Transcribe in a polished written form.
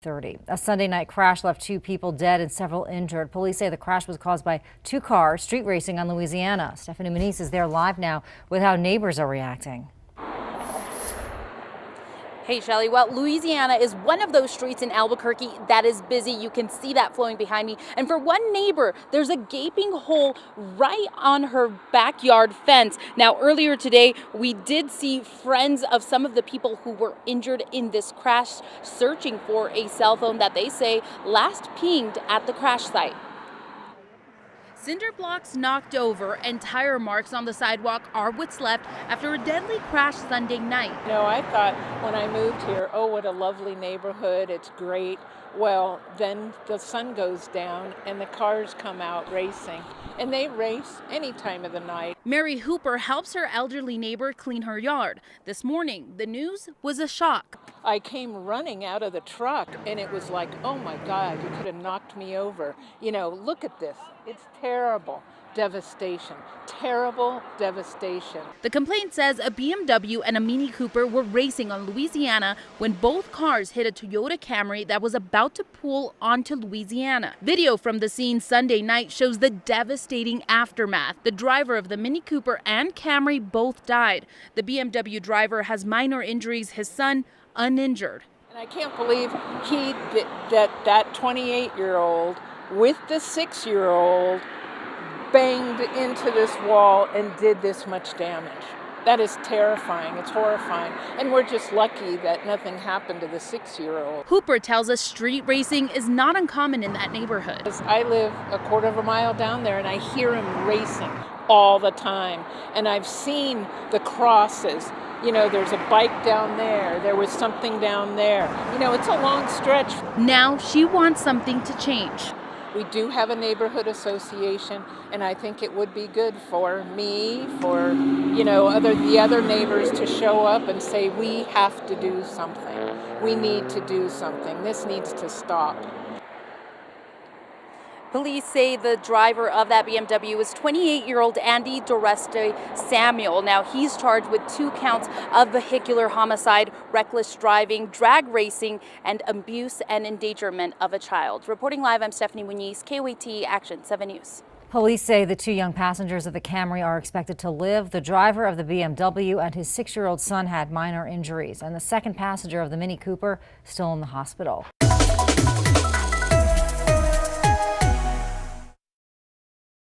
30. A Sunday night crash left 2 people dead and several injured. Police say the crash was caused by 2 cars street racing on Louisiana. Stephanie Muniz is there live now with how neighbors are reacting. Hey, Shelly. Well, Louisiana is one of those streets in Albuquerque that is busy. You can see that flowing behind me. And for one neighbor, there's a gaping hole right on her backyard fence. Now, earlier today, we did see friends of some of the people who were injured in this crash searching for a cell phone that they say last pinged at the crash site. Cinder blocks knocked over and tire marks on the sidewalk are what's left after a deadly crash Sunday night. You know, I thought when I moved here, oh, what a lovely neighborhood, it's great. Well, then the sun goes down and the cars come out racing, and they race any time of the night. Mary Hooper helps her elderly neighbor clean her yard. This morning, the news was a shock. I came running out of the truck and it was like, oh my God, you could have knocked me over. You know, look at this. It's terrible. Devastation. Terrible devastation. The complaint says a BMW and a Mini Cooper were racing on Louisiana when both cars hit a Toyota Camry that was about to pull onto Louisiana. Video from the scene Sunday night shows the devastating aftermath. The driver of the Mini Cooper and Camry both died. The BMW driver has minor injuries, his son uninjured. And I can't believe that 28-year-old with the 6-year-old banged into this wall and did this much damage. That is terrifying. It's horrifying. And we're just lucky that nothing happened to the 6-year-old. Hooper tells us street racing is not uncommon in that neighborhood. I live a quarter of a mile down there and I hear him racing all the time. And I've seen the crosses. You know, there's a bike down there. There was something down there. You know, it's a long stretch. Now she wants something to change. We do have a neighborhood association, and I think it would be good for me, for, you know, the other neighbors to show up and say, we have to do something. We need to do something. This needs to stop. Police say the driver of that BMW was 28-year-old Andy Doreste Samuel. Now, he's charged with 2 counts of vehicular homicide, reckless driving, drag racing, and abuse and endangerment of a child. Reporting live, I'm Stephanie Muniz, KOAT Action 7 News. Police say the 2 young passengers of the Camry are expected to live. The driver of the BMW and his 6-year-old son had minor injuries, and the second passenger of the Mini Cooper still in the hospital.